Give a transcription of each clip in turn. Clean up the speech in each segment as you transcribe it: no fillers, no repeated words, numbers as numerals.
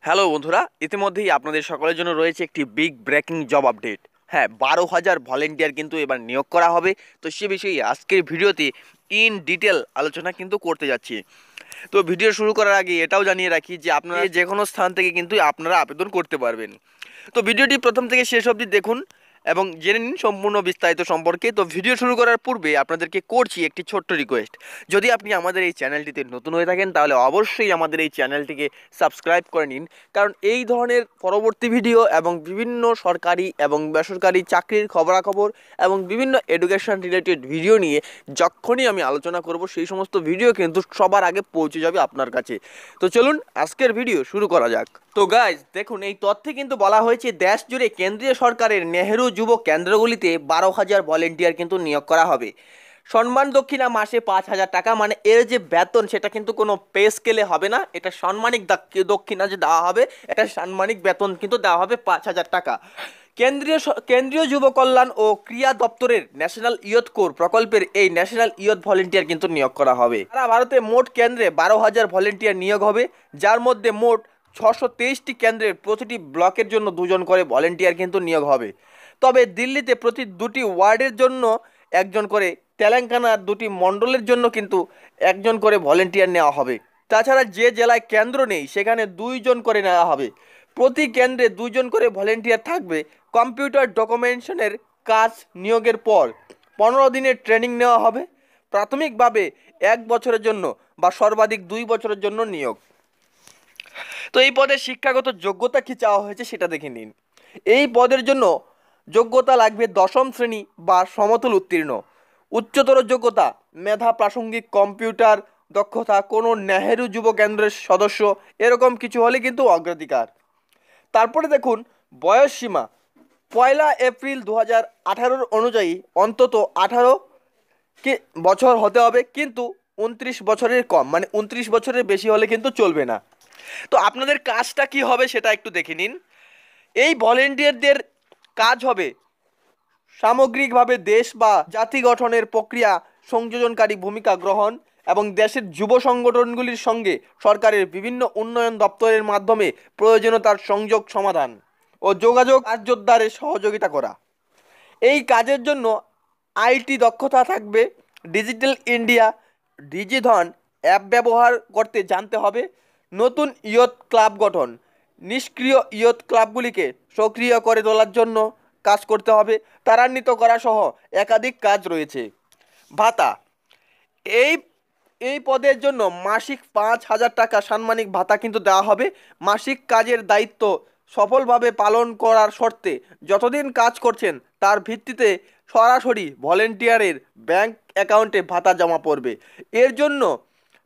Hello বন্ধুরা, ইতিমধ্যেই আপনাদের সকলের জন্য রয়েছে একটি বিগ ব্রেকিং জব আপডেট। হ্যাঁ, 12,000 ভলেন্টিয়ার কিন্তু এবার নিয়োগ করা হবে। তো সে বিষয়ে আজকের ভিডিওতে ইন ডিটেল আলোচনা কিন্তু করতে যাচ্ছি। তো ভিডিও শুরু করার আগে এটাও জানিয়ে রাখি যে আপনারা যে কোনো স্থান থেকে কিন্তু আপনারা আবেদন করতে পারবেন। তো ভিডিওটি প্রথম থেকে শেষ অবধি দেখুন এবং জেনে নিন সম্পূর্ণ বিস্তারিত সম্পর্কে। তো ভিডিও শুরু করার পূর্বে আপনাদেরকে করছি একটি ছোট্ট রিকোয়েস্ট। যদি আপনি আমাদের এই চ্যানেলটিতে নতুন হয়ে থাকেন তাহলে অবশ্যই আমাদের এই চ্যানেলটিকে সাবস্ক্রাইব করে নিন, কারণ এই ধরনের পরবর্তী ভিডিও এবং বিভিন্ন সরকারি এবং বেসরকারি চাকরির খবরাখবর এবং বিভিন্ন এডুকেশন রিলেটেড ভিডিও নিয়ে যখনই আমি আলোচনা করব সেই সমস্ত ভিডিও কিন্তু সবার আগে পৌঁছে যাবে আপনার কাছে। তো চলুন আজকের ভিডিও শুরু করা যাক। তো গাইজ দেখুন, এই তথ্যে কিন্তু বলা হয়েছে দেশ জুড়ে কেন্দ্রীয় সরকারের নেহেরু যুব কেন্দ্রগুলিতে 12,000 ভলেন্টিয়ার কিন্তু নিয়োগ করা হবে। সম্মান দক্ষিণা মাসে 5,000 টাকা, মানে এর যে বেতন সেটা কিন্তু কোনো পে স্কেলে হবে না, এটা সম্মানিক দক্ষিণা যে দেওয়া হবে, এটা সম্মানিক বেতন কিন্তু দেওয়া হবে 5,000 টাকা। কেন্দ্রীয় যুব কল্যাণ ও ক্রীড়া দপ্তরের ন্যাশনাল ইয়ুথ কোর প্রকল্পের এই ন্যাশনাল ইয়ুথ ভলেন্টিয়ার কিন্তু নিয়োগ করা হবে। সারা ভারতে মোট কেন্দ্রে 12,000 ভলেন্টিয়ার নিয়োগ হবে, যার মধ্যে মোট 623টি কেন্দ্রের প্রতিটি ব্লকের জন্য 2জন করে ভলেন্টিয়ার কিন্তু নিয়োগ হবে। তবে দিল্লিতে প্রতি 2টি ওয়ার্ডের জন্য 1জন করে, তেলেঙ্গানার 2টি মণ্ডলের জন্য কিন্তু 1জন করে ভলেন্টিয়ার নেওয়া হবে। তাছাড়া যে জেলায় কেন্দ্র নেই সেখানে 2জন করে নেওয়া হবে। প্রতি কেন্দ্রে 2জন করে ভলেন্টিয়ার থাকবে। কম্পিউটার ডকুমেন্টেশনের কাজ নিয়োগের পর 15 দিনের ট্রেনিং নেওয়া হবে। প্রাথমিকভাবে 1 বছরের জন্য বা সর্বাধিক 2 বছরের জন্য নিয়োগ। তো এই পদের শিক্ষাগত যোগ্যতা কি চাওয়া হয়েছে সেটা দেখে নিন। এই পদের জন্য যোগ্যতা লাগবে 10ম শ্রেণী বা সমতুল উত্তীর্ণ। উচ্চতর যোগ্যতা মেধা, প্রাসঙ্গিক কম্পিউটার দক্ষতা, কোনো নেহেরু যুব কেন্দ্রের সদস্য, এরকম কিছু হলে কিন্তু অগ্রাধিকার। তারপরে দেখুন বয়স সীমা, 1 এপ্রিল 2018 অনুযায়ী অন্তত 18 বছর হতে হবে, কিন্তু 29 বছরের কম, মানে 29 বছরের বেশি হলে কিন্তু চলবে না। তো আপনাদের কাজটা কি হবে সেটা একটু দেখে নিন। এই ভলেন্টিয়ারদের কাজ হবে সামগ্রিকভাবে দেশ বা জাতি গঠনের প্রক্রিয়া সংযোজনকারী ভূমিকা গ্রহণ এবং দেশের যুব সংগঠনগুলির সঙ্গে সরকারের বিভিন্ন উন্নয়ন দপ্তরের মাধ্যমে প্রয়োজনীয়তার সংযোগ সমাধান ও যোগাযোগ কার্যোদ্ধারে সহযোগিতা করা। এই কাজের জন্য আইটি দক্ষতা থাকবে, ডিজিটাল ইন্ডিয়া, ডিজিধন অ্যাপ ব্যবহার করতে জানতে হবে, নতুন ইয়ুথ ক্লাব গঠন, নিষ্ক্রিয় ইয়ুথ ক্লাবগুলিকে সক্রিয় করে তোলার জন্য কাজ করতে হবে, ত্বরান্বিত করা সহ একাধিক কাজ রয়েছে। ভাতা, এই এই পদের জন্য মাসিক 5,000 টাকা সাম্মানিক ভাতা কিন্তু দেওয়া হবে। মাসিক কাজের দায়িত্ব সফলভাবে পালন করার শর্তে যতদিন কাজ করছেন তার ভিত্তিতে সরাসরি ভলেন্টিয়ারের ব্যাংক অ্যাকাউন্টে ভাতা জমা পড়বে। এর জন্য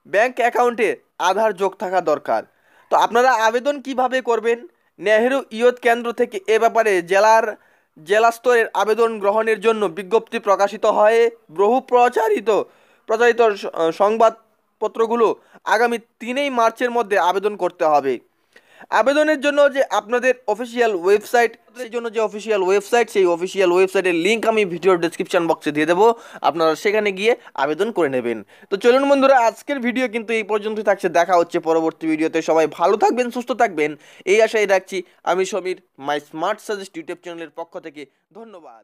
ব্যাংক অ্যাকাউন্টে আধার যোগ থাকা দরকার। তো আপনারা আবেদন কিভাবে করবেন? নেহেরু ইয়ুথ কেন্দ্র থেকে এ ব্যাপারে জেলা স্তরের আবেদন গ্রহণের জন্য বিজ্ঞপ্তি প্রকাশিত হয়। বহু প্রচারিত সংবাদপত্রগুলো আগামী 3 মার্চের মধ্যে আবেদন করতে হবে। আবেদনের জন্য যে আপনাদের অফিসিয়াল ওয়েবসাইট, সেই অফিসিয়াল ওয়েবসাইটের লিঙ্ক আমি ভিডিওর ডেসক্রিপশন বক্সে দিয়ে দেবো, আপনারা সেখানে গিয়ে আবেদন করে নেবেন। তো চলুন বন্ধুরা, আজকের ভিডিও কিন্তু এই পর্যন্তই থাকছে। দেখা হচ্ছে পরবর্তী ভিডিওতে। সবাই ভালো থাকবেন, সুস্থ থাকবেন, এই আশাই রাখছি। আমি সমীর, মাই স্মার্ট সাজেস্ট ইউটিউব চ্যানেলের পক্ষ থেকে ধন্যবাদ।